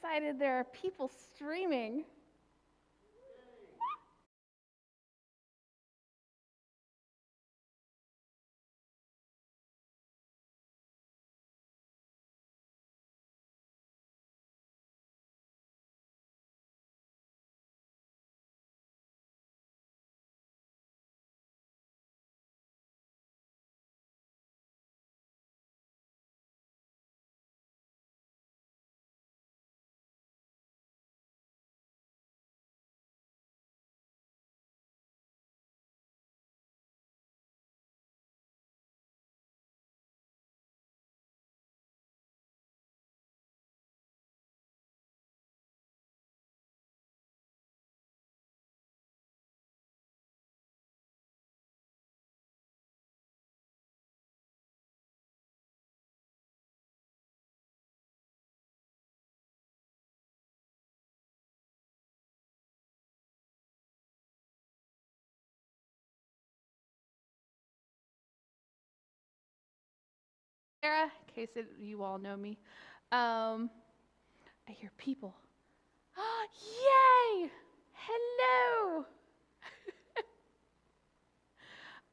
excited there are people streaming. Sarah, in case you all know me. I hear people. Yay! Hello!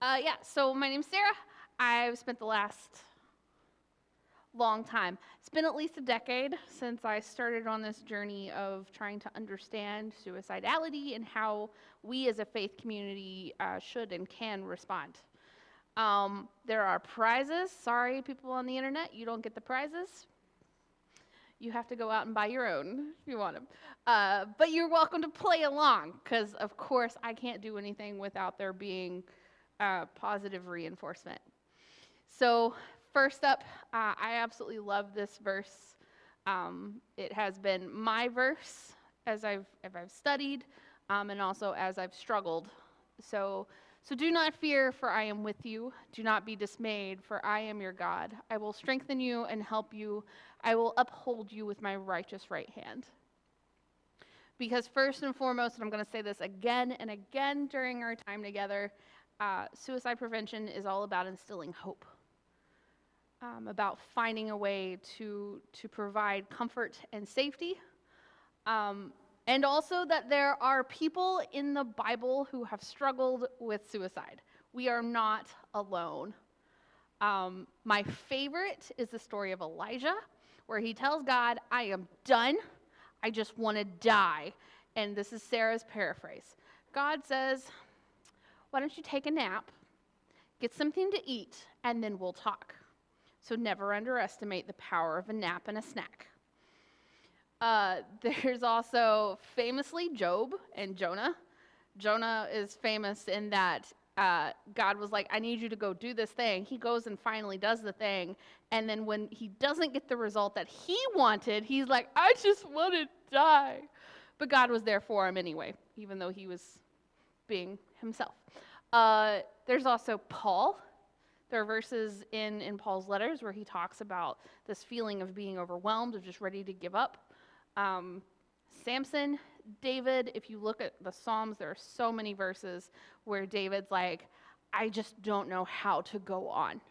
Yeah, so my name's Sarah. I've spent the last long time. It's been at least a decade since I started on this journey of trying to understand suicidality and how we as a faith community should and can respond. There are prizes. Sorry, people on the internet, you don't get the prizes. You have to go out and buy your own if you want them. But you're welcome to play along, because of course I can't do anything without there being positive reinforcement. So first up, I absolutely love this verse. It has been my verse as I've studied, and also as I've struggled. So do not fear, for I am with you. Do not be dismayed, for I am your God. I will strengthen you and help you. I will uphold you with my righteous right hand. Because first and foremost, and I'm going to say this again and again during our time together, suicide prevention is all about instilling hope, about finding a way to provide comfort and safety, and also that there are people in the Bible who have struggled with suicide. We are not alone. My favorite is the story of Elijah, where he tells God, I am done. I just want to die. And this is Sarah's paraphrase. God says, why don't you take a nap, get something to eat, and then we'll talk. So never underestimate the power of a nap and a snack. There's also famously Job and Jonah. Jonah is famous in that God was like, I need you to go do this thing. He goes and finally does the thing. And then when he doesn't get the result that he wanted, he's like, I just want to die. But God was there for him anyway, even though he was being himself. There's also Paul. There are verses in Paul's letters where he talks about this feeling of being overwhelmed, of just ready to give up. Samson, David, if you look at the Psalms, there are so many verses where David's like, I just don't know how to go on.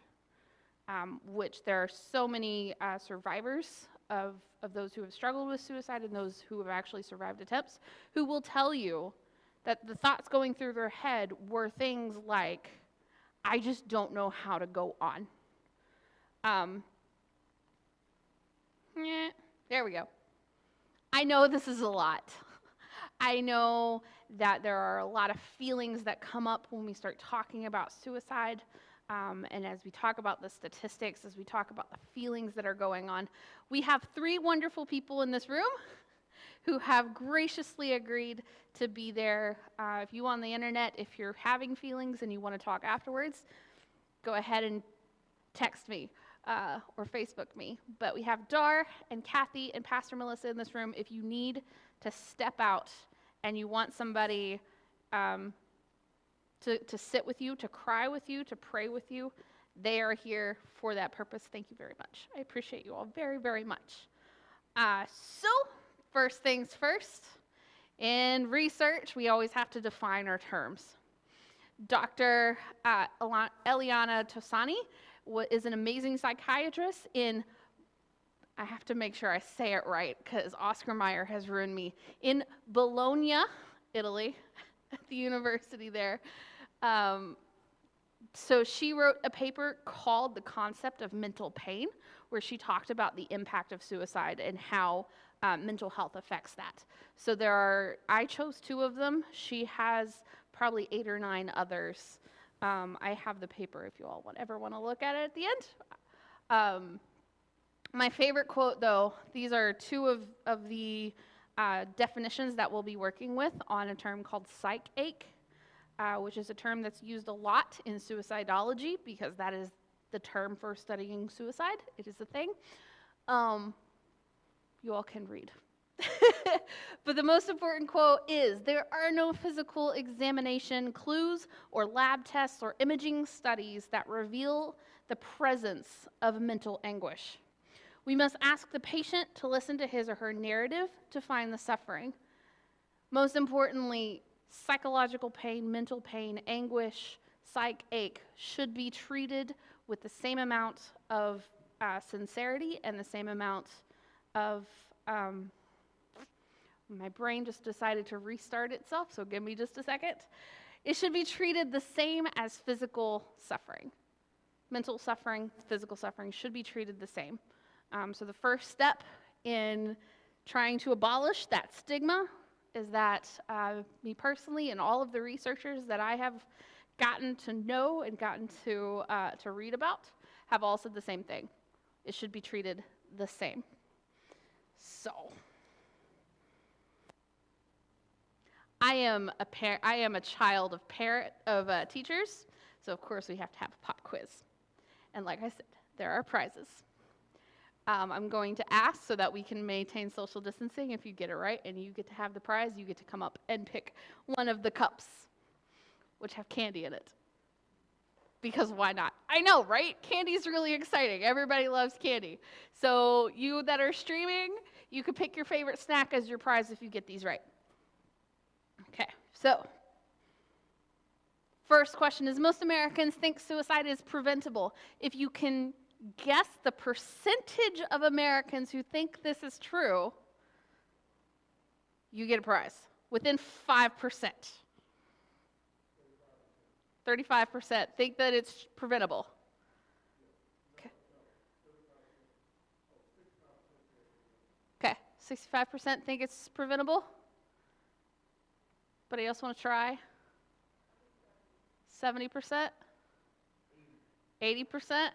Which there are so many survivors of those who have struggled with suicide and those who have actually survived attempts who will tell you that the thoughts going through their head were things like, I just don't know how to go on. There we go. I know this is a lot. I know that there are a lot of feelings that come up when we start talking about suicide. And as we talk about the statistics, as we talk about the feelings that are going on, we have 3 wonderful people in this room who have graciously agreed to be there. If you on the internet, if you're having feelings and you want to talk afterwards, go ahead and text me or Facebook me. But we have Dar and Kathy and Pastor Melissa in this room. If you need to step out and you want somebody to sit with you, to cry with you, to pray with you, they are here for that purpose. Thank you very much. I appreciate you all very, very much. So, first things first, in research, we always have to define our terms. Dr. Eliana Tosani is an amazing psychiatrist in I have to make sure I say it right because Oscar Mayer has ruined me. In Bologna, Italy, at the university there. So she wrote a paper called The Concept of Mental Pain, where she talked about the impact of suicide and how mental health affects that. So I chose 2 of them. She has probably 8 or 9 others. I have the paper if you all ever want to look at it at the end. My favorite quote, though, these are 2 of the definitions that we'll be working with on a term called psych-ache, which is a term that's used a lot in suicidology because that is the term for studying suicide. It is a thing. You all can read. But the most important quote is, "There are no physical examination clues or lab tests or imaging studies that reveal the presence of mental anguish. We must ask the patient to listen to his or her narrative to find the suffering. Most importantly, psychological pain, mental pain, anguish, psych-ache should be treated with the same amount of sincerity and the same amount of, my brain just decided to restart itself, so give me just a second. It should be treated the same as physical suffering. Mental suffering, physical suffering should be treated the same. So the first step in trying to abolish that stigma is that me personally and all of the researchers that I have gotten to know and gotten to read about have all said the same thing. It should be treated the same. So, I am a child of teachers, so of course we have to have a pop quiz. And like I said, there are prizes. I'm going to ask so that we can maintain social distancing. If you get it right and you get to have the prize, you get to come up and pick one of the cups, which have candy in it. Because why not? I know, right? Candy's really exciting. Everybody loves candy. So you that are streaming, you could pick your favorite snack as your prize if you get these right. Okay, so first question is, most Americans think suicide is preventable. If you can guess the percentage of Americans who think this is true, you get a prize. Within 5%. 35% think that it's preventable. Okay. Okay, 65% think it's preventable. Anybody else want to try? 70%? 80%?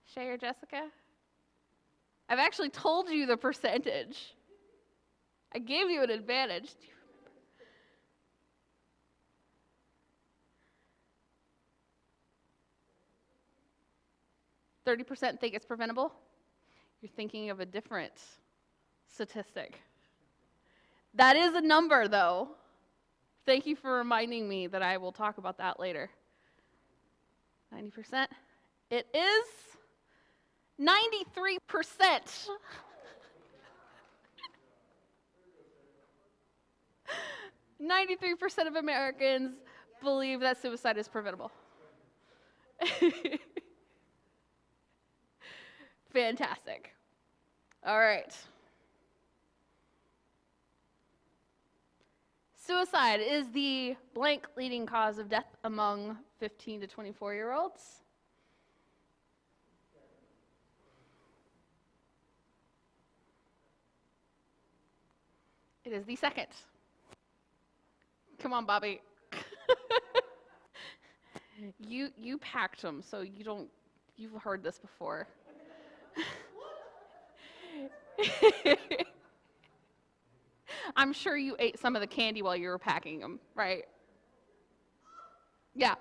Shay or Jessica? I've actually told you the percentage. I gave you an advantage. Do you remember? 30% think it's preventable? You're thinking of a different statistic. That is a number, though. Thank you for reminding me that I will talk about that later. 90%. It is 93%. 93% of Americans believe that suicide is preventable. Fantastic. All right. Suicide is the blank leading cause of death among 15 to 24-year-olds. It is the second. Come on, Bobby. You packed them, so you've heard this before. I'm sure you ate some of the candy while you were packing them, right? Yeah.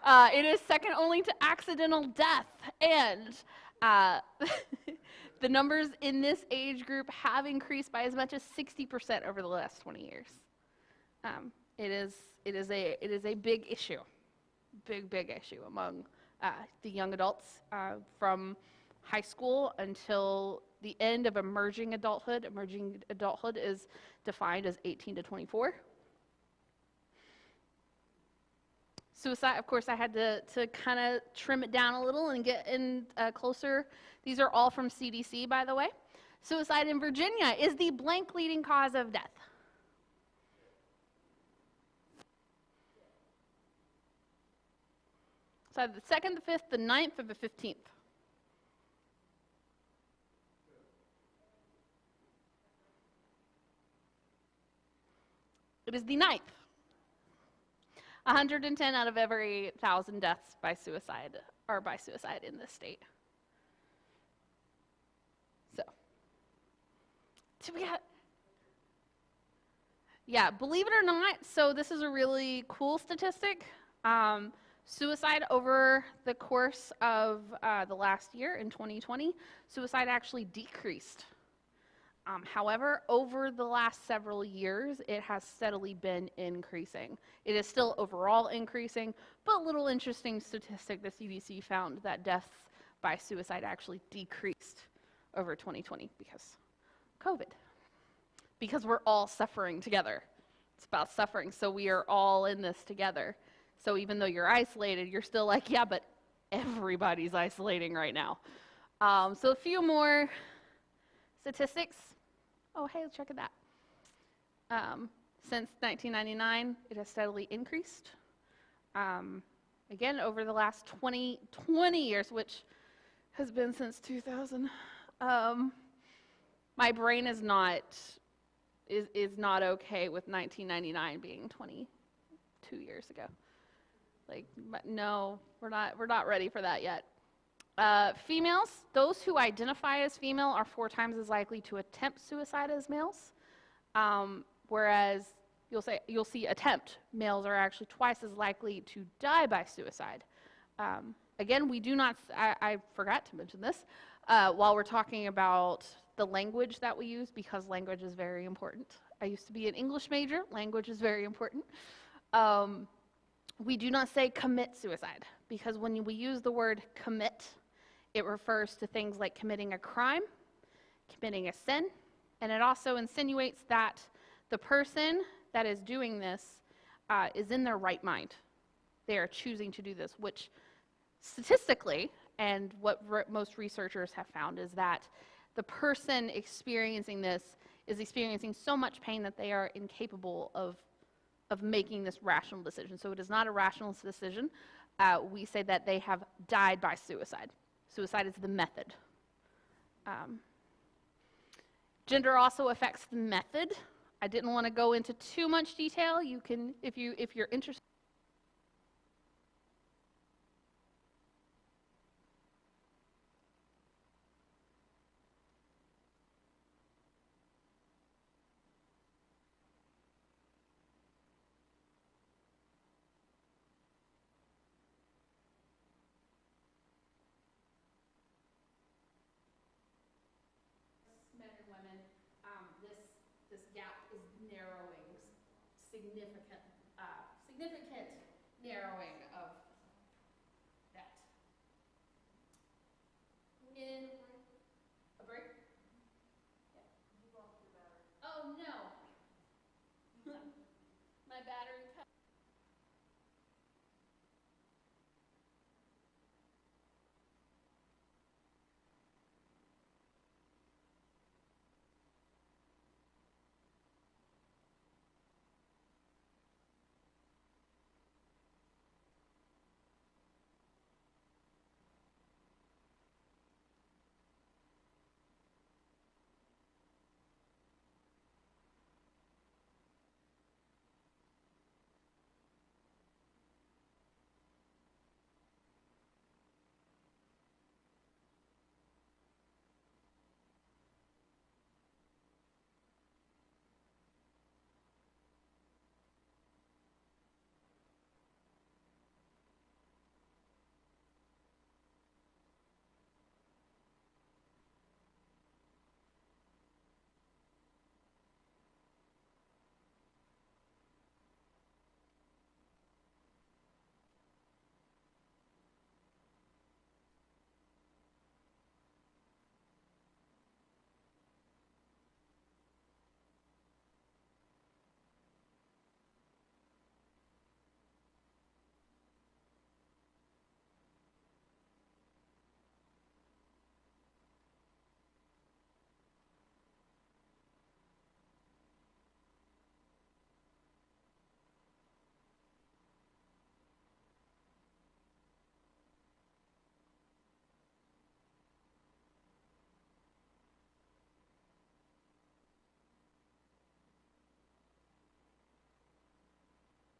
It is second only to accidental death, and the numbers in this age group have increased by as much as 60% over the last 20 years. It is a big issue, big issue among the young adults from high school until the end of emerging adulthood. Emerging adulthood is defined as 18 to 24. Suicide, of course, I had to kind of trim it down a little and get in closer. These are all from CDC, by the way. Suicide in Virginia is the blank leading cause of death. So the 2nd, the 5th, the 9th, or the 15th? It is the 9th. 110 out of every 1,000 deaths by suicide are by suicide in this state. So, yeah, believe it or not, so this is a really cool statistic. Suicide over the course of the last year in 2020, suicide actually decreased. However, over the last several years, it has steadily been increasing. It is still overall increasing, but a little interesting statistic, the CDC found that deaths by suicide actually decreased over 2020 because COVID. Because we're all suffering together. It's about suffering, so we are all in this together. So even though you're isolated, you're still like, yeah, but everybody's isolating right now. So a few more statistics. Oh, hey, let's check at that. Since 1999, it has steadily increased. Again, over the last 20 years, which has been since 2000, my brain is not okay with 1999 being 22 years ago. Like, no, we're not ready for that yet. Females, those who identify as female are 4 times as likely to attempt suicide as males, whereas you'll see attempt. Males are actually twice as likely to die by suicide. Again, we do not, I forgot to mention this, while we're talking about the language that we use, because language is very important. I used to be an English major, language is very important. We do not say commit suicide, because when we use the word commit, it refers to things like committing a crime, committing a sin, and it also insinuates that the person that is doing this is in their right mind. They are choosing to do this, which statistically, and what most researchers have found, is that the person experiencing this is experiencing so much pain that they are incapable of making this rational decision. So it is not a rational decision. We say that they have died by suicide. Suicide is the method. Gender also affects the method. I didn't want to go into too much detail. You can, if you're interested. Men and women, this gap is narrowing, significant narrowing of that. In a break? Yeah. You lost your battery. Oh no. My battery cut.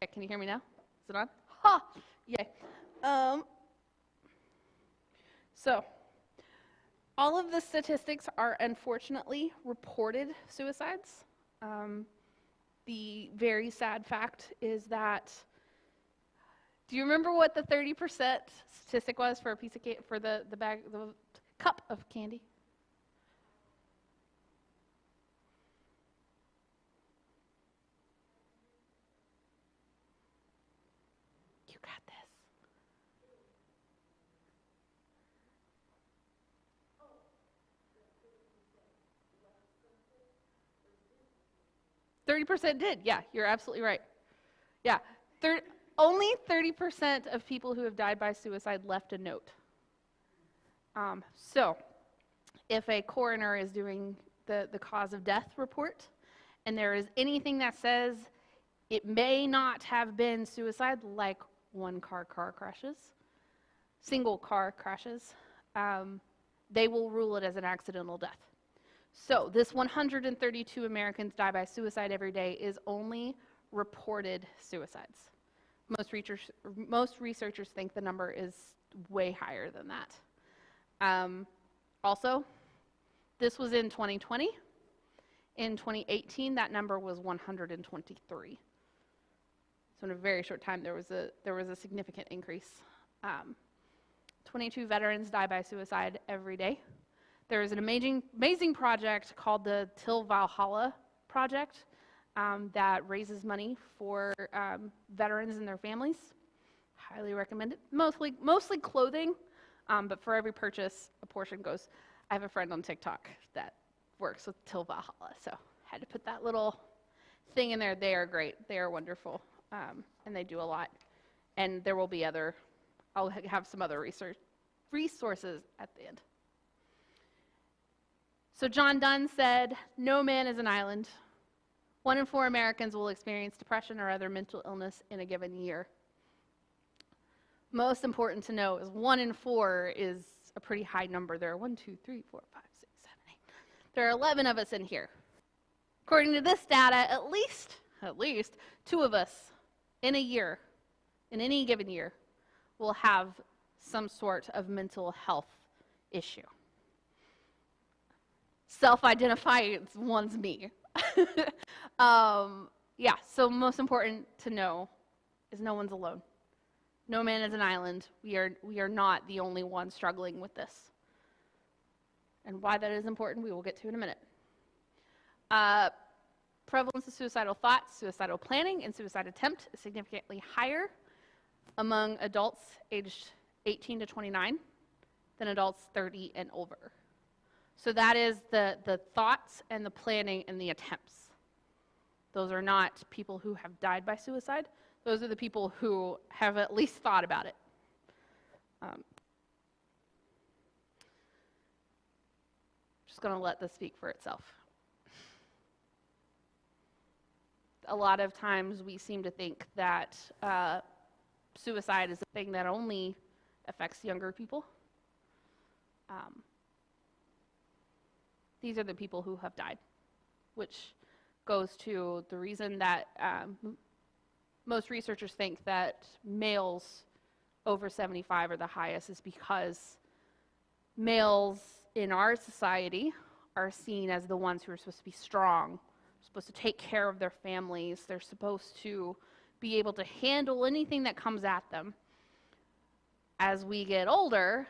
Okay, can you hear me now? Is it on? Ha! Yay. So, all of the statistics are unfortunately reported suicides. The very sad fact is that, do you remember what the 30% statistic was for a piece of for the cup of candy? You got this. 30% did. Yeah, you're absolutely right. Yeah, only 30% of people who have died by suicide left a note. So, if a coroner is doing the cause of death report, and there is anything that says it may not have been suicide, like car crashes, single car crashes, they will rule it as an accidental death. So this 132 Americans die by suicide every day is only reported suicides. Most researchers think the number is way higher than that. Also, this was in 2020. In 2018, that number was 123. So in a very short time, there was a significant increase. 22 veterans die by suicide every day. There is an amazing project called the Till Valhalla Project that raises money for veterans and their families. Highly recommend it. Mostly clothing, but for every purchase, a portion goes. I have a friend on TikTok that works with Till Valhalla, so had to put that little thing in there. They are great. They are wonderful, and they do a lot. And there will be I'll have some other resources at the end. So John Donne said, "No man is an island. 1 in 4 Americans will experience depression or other mental illness in a given year." Most important to know is 1 in 4 is a pretty high number. There are 1, 2, 3, 4, 5, 6, 7, 8. There are 11 of us in here. According to this data, at least 2 of us in a year, in any given year, will have some sort of mental health issue. Self-identify, one's me. Yeah, so most important to know is no one's alone. No man is an island. We are not the only ones struggling with this. And why that is important, we will get to in a minute. Prevalence of suicidal thoughts, suicidal planning, and suicide attempt is significantly higher among adults aged 18 to 29 than adults 30 and over. So that is the thoughts and the planning and the attempts. Those are not people who have died by suicide. Those are the people who have at least thought about it. Just going to let this speak for itself. A lot of times we seem to think that suicide is a thing that only affects younger people. These are the people who have died, which goes to the reason that most researchers think that males over 75 are the highest is because males in our society are seen as the ones who are supposed to be strong, supposed to take care of their families. They're supposed to be able to handle anything that comes at them. As we get older,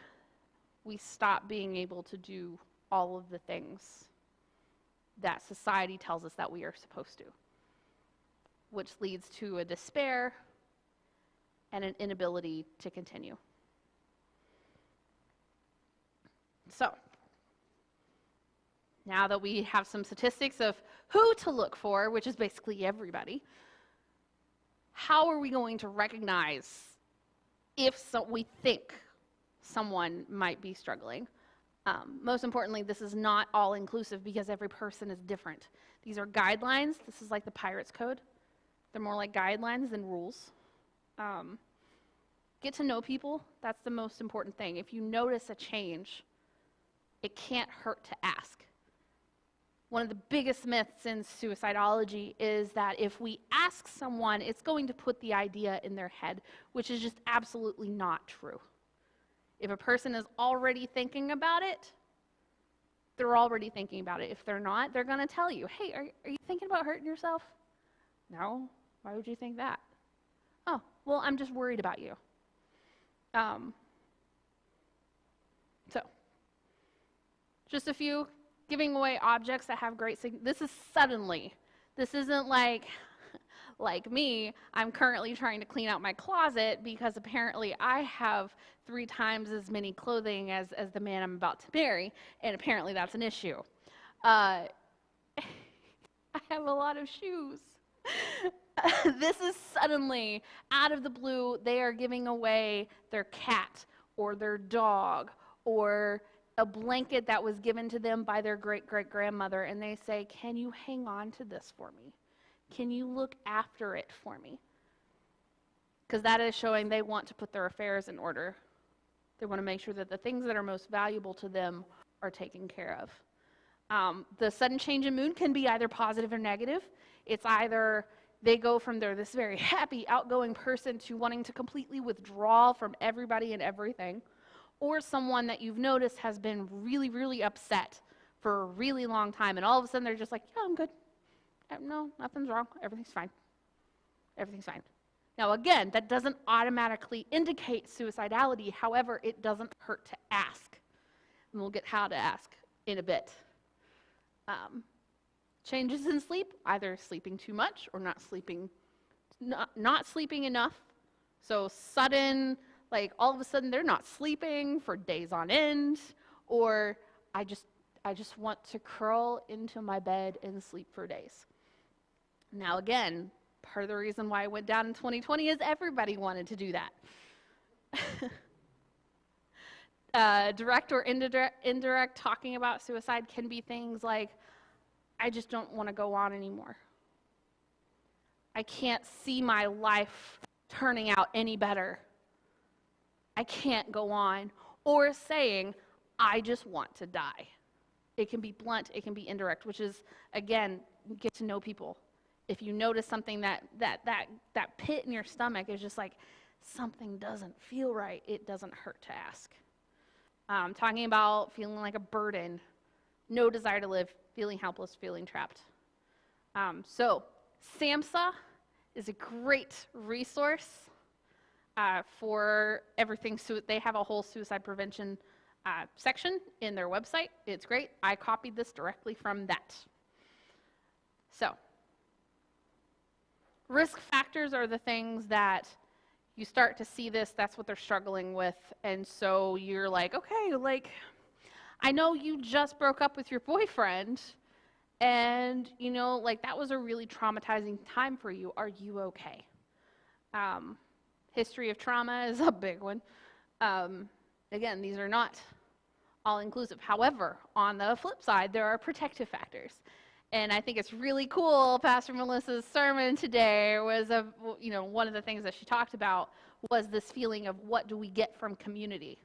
we stop being able to do all of the things that society tells us that we are supposed to, which leads to a despair and an inability to continue. So, now that we have some statistics of who to look for, which is basically everybody, how are we going to recognize if we think someone might be struggling? Most importantly, this is not all-inclusive because every person is different. These are guidelines. This is like the Pirates Code. They're more like guidelines than rules. Get to know people. That's the most important thing. If you notice a change, it can't hurt to ask. One of the biggest myths in suicidology is that if we ask someone, it's going to put the idea in their head, which is just absolutely not true. If a person is already thinking about it, they're already thinking about it. If they're not, they're going to tell you, hey, are you thinking about hurting yourself? No. Why would you think that? Oh, well, I'm just worried about you. So, just a few. Giving away objects that have great this is suddenly. This isn't like me, I'm currently trying to clean out my closet because apparently I have 3 times as many clothing as the man I'm about to marry, and apparently that's an issue. I have a lot of shoes. This is suddenly, out of the blue, they are giving away their cat or their dog or a blanket that was given to them by their great-great-grandmother, and they say, can you hang on to this for me? Can you look after it for me? Because that is showing they want to put their affairs in order. They want to make sure that the things that are most valuable to them are taken care of. The sudden change in mood can be either positive or negative. It's either they go from this very happy, outgoing person to wanting to completely withdraw from everybody and everything, or someone that you've noticed has been really, really upset for a really long time, and all of a sudden they're just like, yeah, I'm good. No, nothing's wrong. Everything's fine. Everything's fine. Now, again, that doesn't automatically indicate suicidality. However, it doesn't hurt to ask. And we'll get how to ask in a bit. Changes in sleep, either sleeping too much or not sleeping enough. So sudden, like all of a sudden they're not sleeping for days on end, or I just want to curl into my bed and sleep for days. Now again, part of the reason why I went down in 2020 is everybody wanted to do that. Direct or indirect talking about suicide can be things like, I just don't want to go on anymore. I can't see my life turning out any better. I can't go on. Or saying, I just want to die. It can be blunt, it can be indirect, which is, again, get to know people. If you notice something that pit in your stomach is just like, something doesn't feel right, it doesn't hurt to ask. Talking about feeling like a burden, no desire to live, feeling helpless, feeling trapped. So SAMHSA is a great resource for everything. They have a whole suicide prevention section in their website. It's great. I copied this directly from that. So, risk factors are the things that you start to see this, that's what they're struggling with, and so you're like, okay, like, I know you just broke up with your boyfriend, and, you know, like, that was a really traumatizing time for you. Are you okay? History of trauma is a big one. Again, these are not all-inclusive. However, on the flip side, there are protective factors. And I think it's really cool, Pastor Melissa's sermon today was, one of the things that she talked about was this feeling of what do we get from community?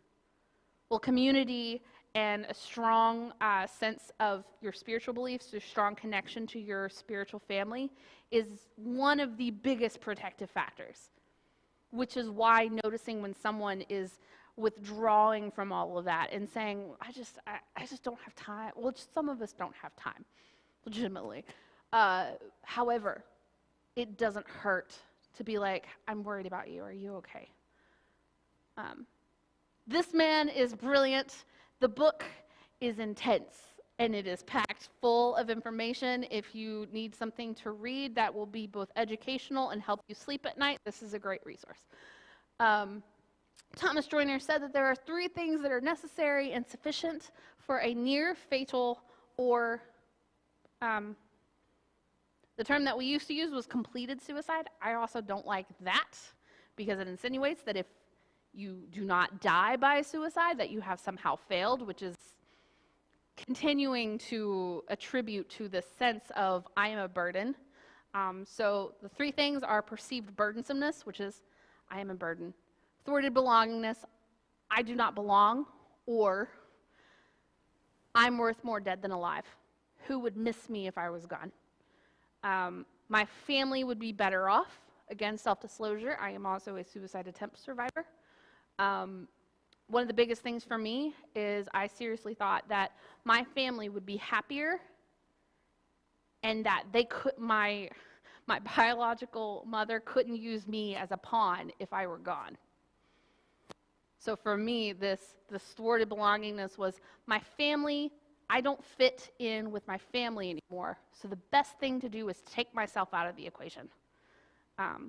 Well, community and a strong sense of your spiritual beliefs, a strong connection to your spiritual family is one of the biggest protective factors, which is why noticing when someone is withdrawing from all of that and saying, I just don't have time. Well, just some of us don't have time, legitimately. However, it doesn't hurt to be like, I'm worried about you. Are you okay? This man is brilliant. The book is intense, and it is packed full of information. If you need something to read that will be both educational and help you sleep at night, this is a great resource. Thomas Joyner said that there are 3 things that are necessary and sufficient for a near fatal or the term that we used to use was completed suicide. I also don't like that because it insinuates that if you do not die by suicide, that you have somehow failed, which is continuing to attribute to this sense of I am a burden. So the 3 things are perceived burdensomeness, which is I am a burden. Thwarted belongingness, I do not belong, or I'm worth more dead than alive. who would miss me if I was gone. My family would be better off. Again, self-disclosure, I am also a suicide attempt survivor. One of the biggest things for me is I seriously thought that my family would be happier and that my biological mother couldn't use me as a pawn if I were gone. So for me, the thwarted belongingness was my family. I don't fit in with my family anymore. So the best thing to do is take myself out of the equation.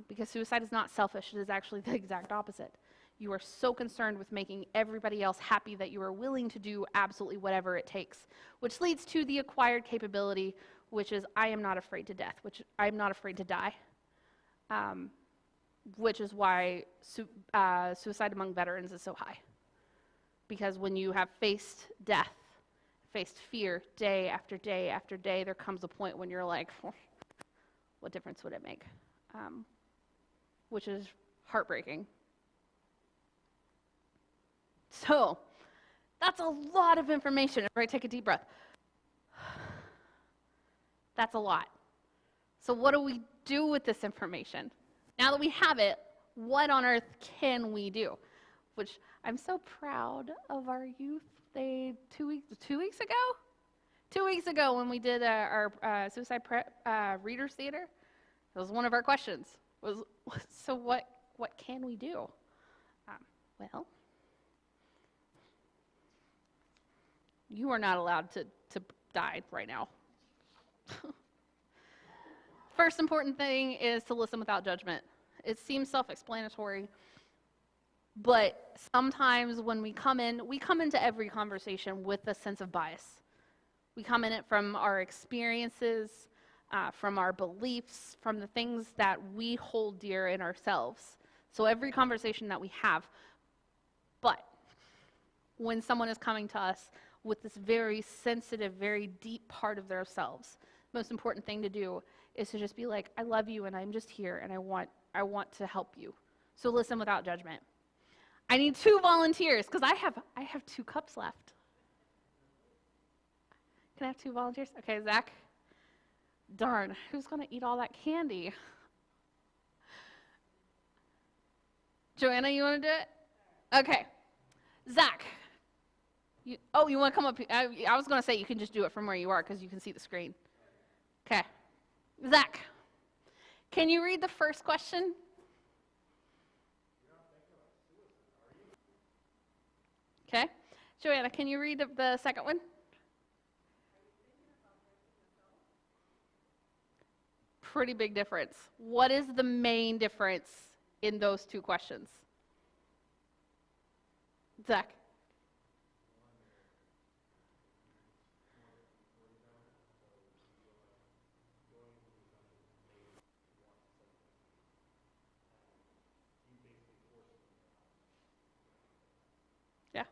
Because suicide is not selfish. It is actually the exact opposite. You are so concerned with making everybody else happy that you are willing to do absolutely whatever it takes, which leads to the acquired capability, which is I am not afraid to death, which I am not afraid to die, which is why suicide among veterans is so high. Because when you have faced death, faced fear day after day after day, there comes a point when you're like, what difference would it make? Which is heartbreaking. So, that's a lot of information. Everybody take a deep breath. That's a lot. So what do we do with this information? Now that we have it, what on earth can we do? Which I'm so proud of our youth. They, 2 weeks ago? 2 weeks ago when we did our suicide readers theater, it was one of our questions. So what can we do? Well, you are not allowed to die right now. First important thing is to listen without judgment. It seems self-explanatory, but sometimes when we come into every conversation with a sense of bias. We come in it from our experiences, from our beliefs, from the things that we hold dear in ourselves. So every conversation that we have. But when someone is coming to us with this very sensitive, very deep part of themselves, the most important thing to do is to just be like, I love you and I'm just here and I want to help you. So listen without judgment. I need 2 volunteers because I have 2 cups left. Can I have 2 volunteers? Okay, Zach. Darn, who's going to eat all that candy? Joanna, you want to do it? Okay. Zach. You want to come up here? I was going to say you can just do it from where you are because you can see the screen. Okay. Zach, can you read the first question? Okay. Joanna, can you read the second one? Pretty big difference. What is the main difference in those 2 questions? Zach. Yeah.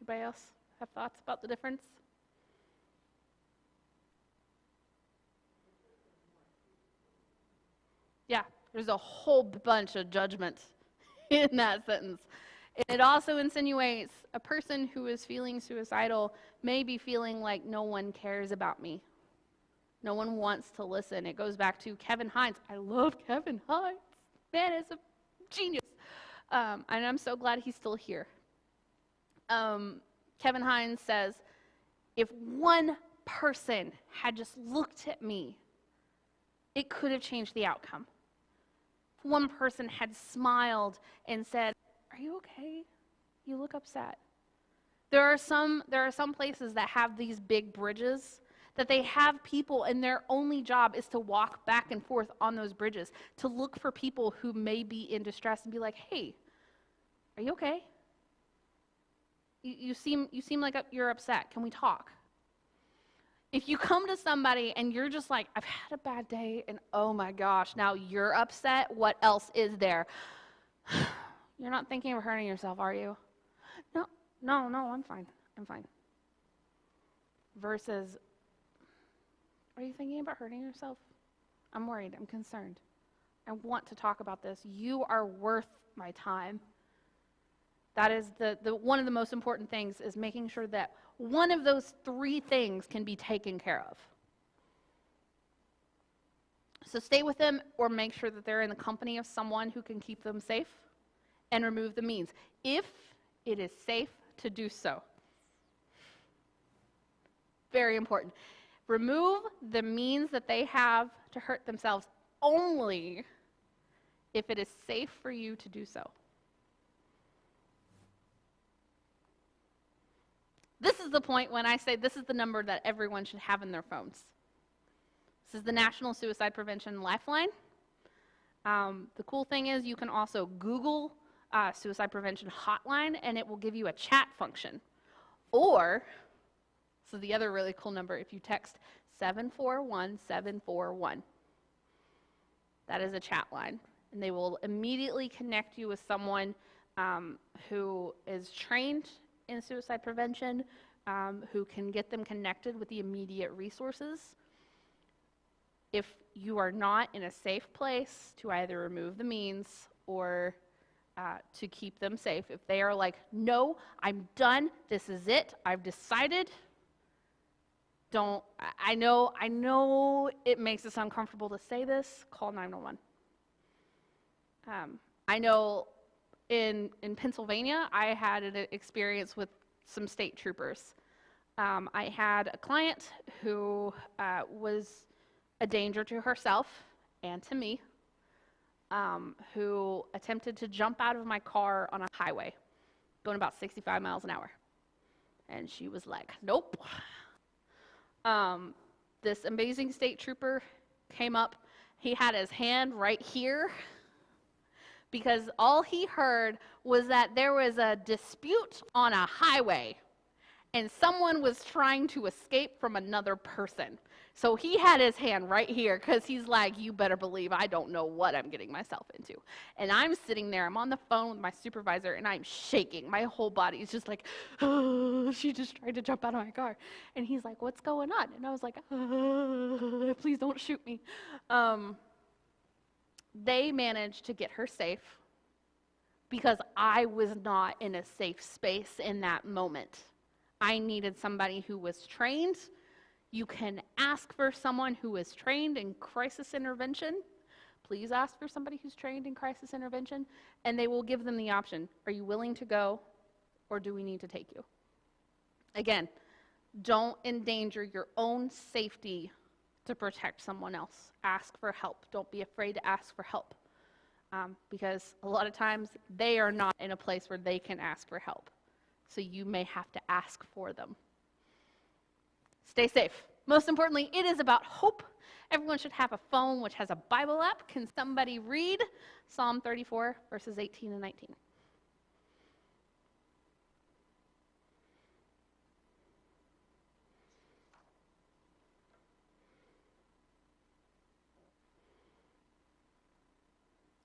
Anybody else have thoughts about the difference? Yeah, there's a whole bunch of judgment in that sentence. It also insinuates a person who is feeling suicidal may be feeling like no one cares about me. No one wants to listen. It goes back to Kevin Hines. I love Kevin Hines. Man, it's a genius. And I'm so glad he's still here. Kevin Hines says, if one person had just looked at me, it could have changed the outcome. If one person had smiled and said, are you okay? You look upset. There are some places that have these big bridges that they have people and their only job is to walk back and forth on those bridges, to look for people who may be in distress and be like, hey, are you okay? You seem like you're upset. Can we talk? If you come to somebody and you're just like, I've had a bad day and oh my gosh, now you're upset, what else is there? You're not thinking of hurting yourself, are you? No, I'm fine. Versus, are you thinking about hurting yourself? I'm worried, I'm concerned. I want to talk about this. You are worth my time. That is one of the most important things, is making sure that one of those three things can be taken care of. So stay with them, or make sure that they're in the company of someone who can keep them safe, and remove the means, if it is safe to do so. Very important. Remove the means that they have to hurt themselves only if it is safe for you to do so. This is the point when I say this is the number that everyone should have in their phones. This is the National Suicide Prevention Lifeline. The cool thing is you can also Google Suicide Prevention Hotline, and it will give you a chat function. Or, so the other really cool number, if you text 741-741, that is a chat line, and they will immediately connect you with someone who is trained in suicide prevention, who can get them connected with the immediate resources. If you are not in a safe place to either remove the means or to keep them safe, if they are like, no, I'm done, this is it, I've decided, don't, I know it makes us uncomfortable to say this, call 911. I know in Pennsylvania, I had an experience with some state troopers. I had a client who was a danger to herself and to me, who attempted to jump out of my car on a highway, going about 65 miles an hour. And she was like, nope. This amazing state trooper came up. He had his hand right here, because all he heard was that there was a dispute on a highway and someone was trying to escape from another person. So he had his hand right here, because he's like, you better believe I don't know what I'm getting myself into. And I'm sitting there, I'm on the phone with my supervisor, and I'm shaking. My whole body is just like, oh, she just tried to jump out of my car. And he's like, what's going on? And I was like, oh, please don't shoot me. They managed to get her safe because I was not in a safe space in that moment. I needed somebody who was trained. You can ask for someone who is trained in crisis intervention. Please ask for somebody who's trained in crisis intervention, and they will give them the option. Are you willing to go, or do we need to take you? Again, don't endanger your own safety to protect someone else. Ask for help. Don't be afraid to ask for help, because a lot of times they are not in a place where they can ask for help. So you may have to ask for them. Stay safe. Most importantly, it is about hope. Everyone should have a phone which has a Bible app. Can somebody read Psalm 34, verses 18 and 19?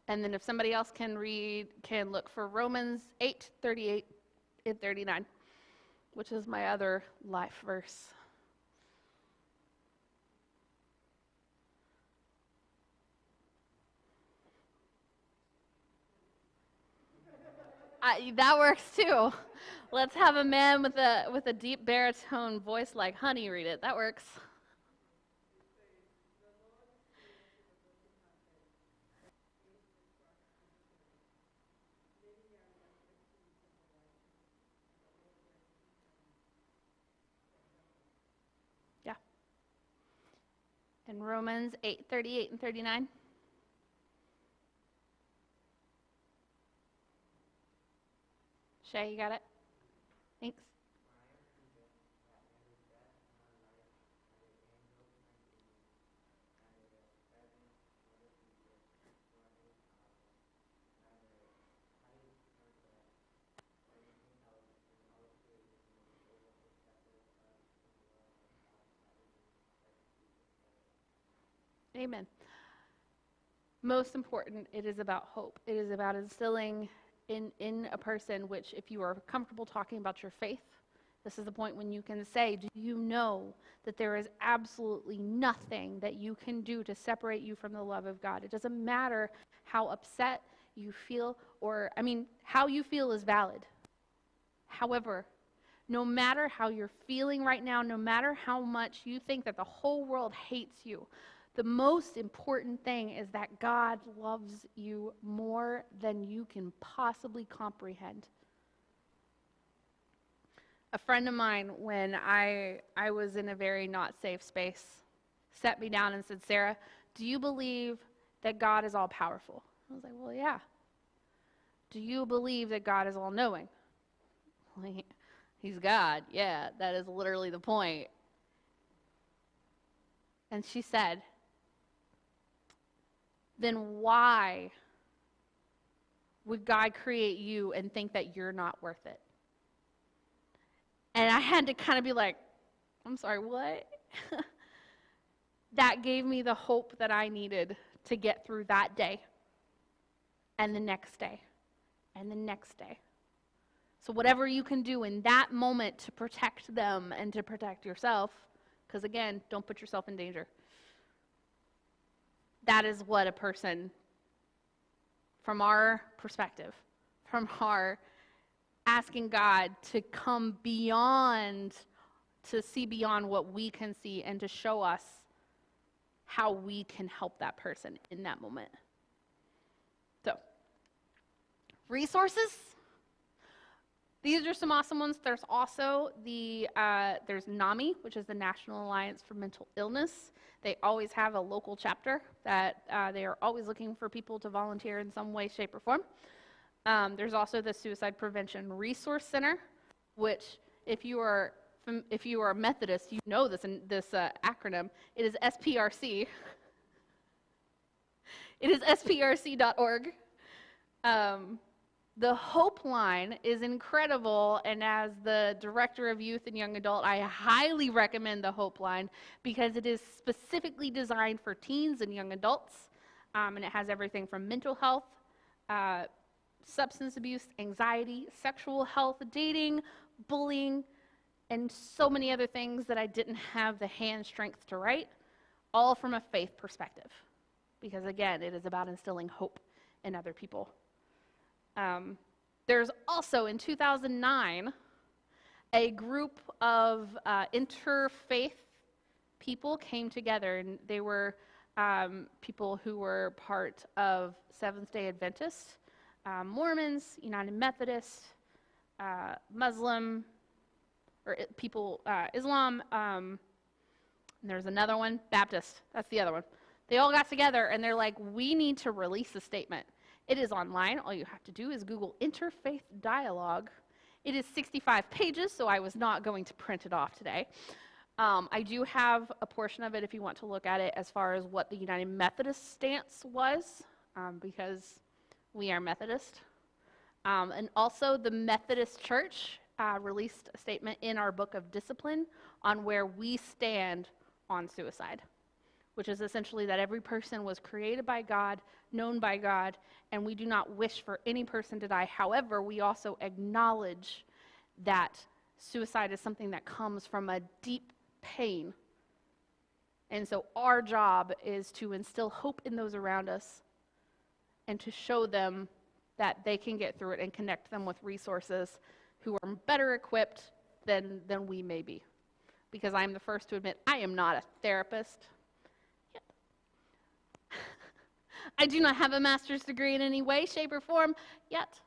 And then if somebody else can read, can look for Romans 8, 38 and 39, which is my other life verse. That works too. Let's have a man with a deep baritone voice like Honey read it. That works. Yeah. And Romans 8, 38 and 39. Shay, you got it? Thanks. Amen. Most important, it is about hope. It is about instilling in a person, which if you are comfortable talking about your faith, this is the point when you can say, do you know that there is absolutely nothing that you can do to separate you from the love of God? It doesn't matter how upset you feel, or, how you feel is valid. However, no matter how you're feeling right now, no matter how much you think that the whole world hates you, the most important thing is that God loves you more than you can possibly comprehend. A friend of mine, when I was in a very not safe space, sat me down and said, Sarah, do you believe that God is all powerful? I was like, well, yeah. Do you believe that God is all knowing? Well, he's God. Yeah, that is literally the point. And she said, then why would God create you and think that you're not worth it? And I had to kind of be like, I'm sorry, what? That gave me the hope that I needed to get through that day and the next day and the next day. So whatever you can do in that moment to protect them and to protect yourself, because again, don't put yourself in danger. That is what a person, from our perspective, from our asking God to come beyond, to see beyond what we can see and to show us how we can help that person in that moment. So, resources. These are some awesome ones. There's also there's NAMI, which is the National Alliance for Mental Illness. They always have a local chapter that they are always looking for people to volunteer in some way, shape, or form. There's also the Suicide Prevention Resource Center, which if you are a Methodist, you know this acronym. It is SPRC. It is sprc.org. The Hope Line is incredible, and as the Director of Youth and Young Adult, I highly recommend the Hope Line because it is specifically designed for teens and young adults, and it has everything from mental health, substance abuse, anxiety, sexual health, dating, bullying, and so many other things that I didn't have the hand strength to write, all from a faith perspective. Because again, it is about instilling hope in other people. There's also, in 2009, a group of interfaith people came together, and they were people who were part of Seventh-day Adventists, Mormons, United Methodist, Muslim, or people, Islam, and there's another one, Baptist, that's the other one. They all got together and they're like, we need to release a statement. It is online. All you have to do is Google Interfaith Dialogue. It is 65 pages, so I was not going to print it off today. I do have a portion of it if you want to look at it as far as what the United Methodist stance was, because we are Methodist. And also the Methodist Church released a statement in our book of discipline on where we stand on suicide, which is essentially that every person was created by God, known by God, and we do not wish for any person to die. However, we also acknowledge that suicide is something that comes from a deep pain. And so our job is to instill hope in those around us and to show them that they can get through it and connect them with resources who are better equipped than we may be. Because I'm the first to admit I am not a therapist. I do not have a master's degree in any way, shape, or form yet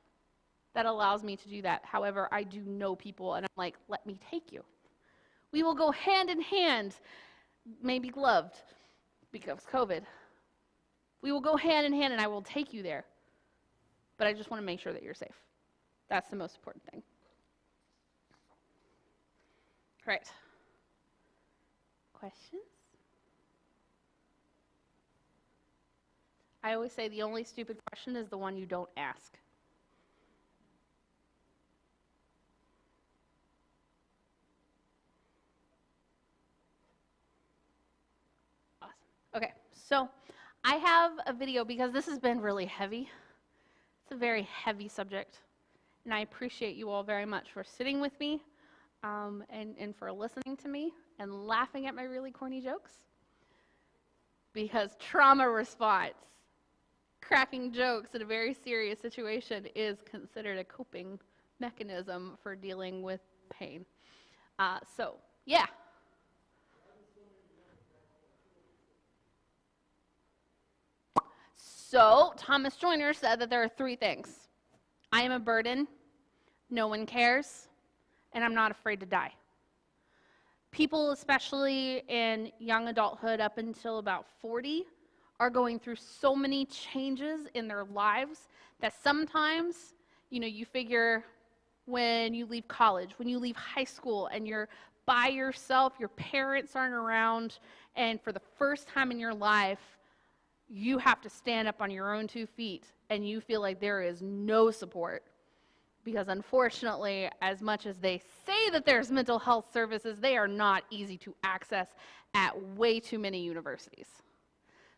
that allows me to do that. However, I do know people, and I'm like, let me take you. We will go hand in hand, maybe gloved because of COVID. We will go hand in hand, and I will take you there. But I just want to make sure that you're safe. That's the most important thing. All right. Questions? I always say the only stupid question is the one you don't ask. Awesome. Okay, so I have a video because this has been really heavy. It's a very heavy subject, and I appreciate you all very much for sitting with me and for listening to me and laughing at my really corny jokes. Because trauma response, cracking jokes in a very serious situation is considered a coping mechanism for dealing with pain. Yeah. So Thomas Joyner said that there are three things. I am a burden, no one cares, and I'm not afraid to die. People, especially in young adulthood up until about 40, are going through so many changes in their lives that sometimes, you figure when you leave college, when you leave high school and you're by yourself, your parents aren't around, and for the first time in your life, you have to stand up on your own 2 feet, and you feel like there is no support. Because unfortunately, as much as they say that there's mental health services, they are not easy to access at way too many universities.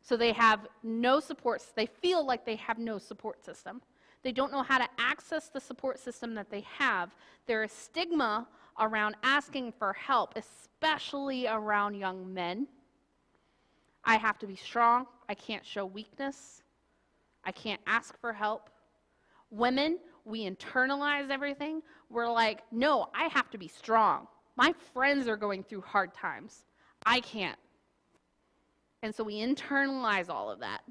So they have no supports. They feel like they have no support system. They don't know how to access the support system that they have. There is stigma around asking for help, especially around young men. I have to be strong. I can't show weakness. I can't ask for help. Women, we internalize everything. We're like, no, I have to be strong. My friends are going through hard times. I can't. And so we internalize all of that.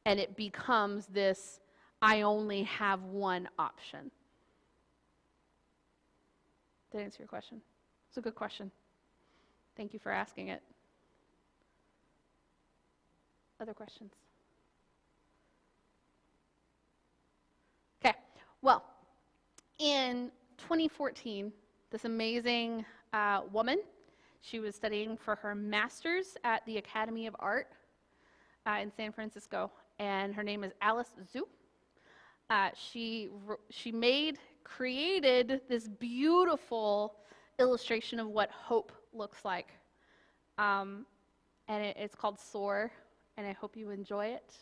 And it becomes this, I only have one option. Did I answer your question? It's a good question. Thank you for asking it. Other questions? Okay, well, in 2014, this amazing woman, she was studying for her master's at the Academy of Art in San Francisco, and her name is Alice Zhu. She created this beautiful illustration of what hope looks like, and it's called Soar, and I hope you enjoy it,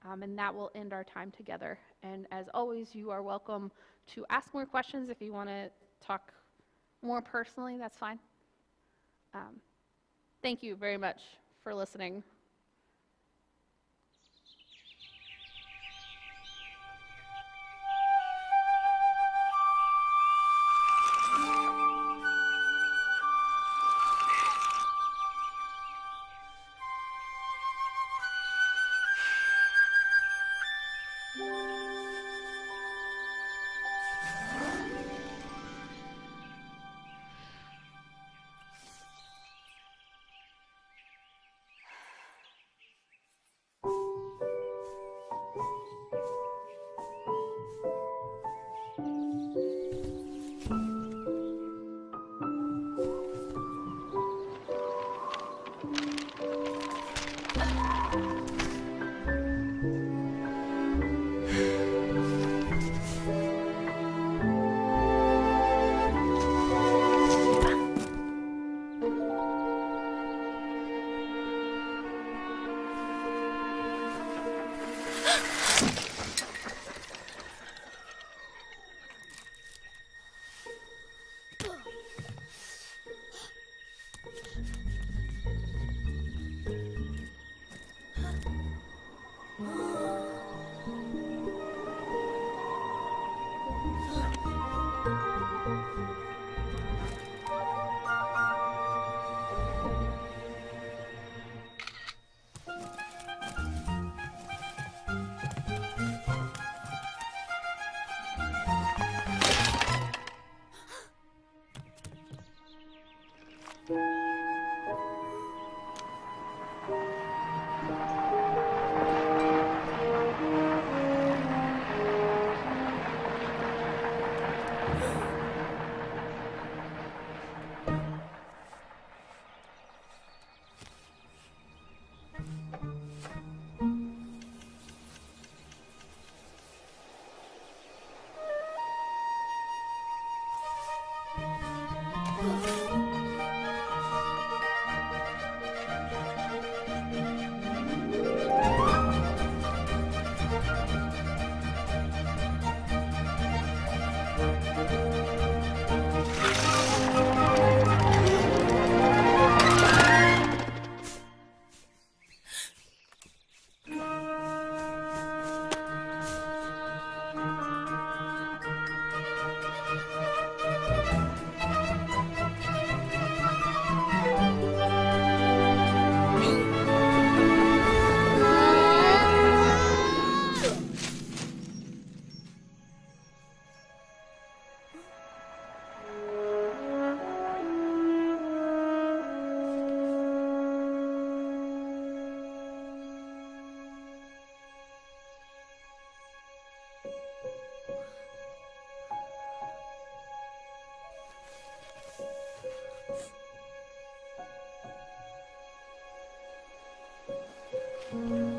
and that will end our time together. And as always, you are welcome to ask more questions. If you want to talk more personally, that's fine. Thank you very much for listening. you.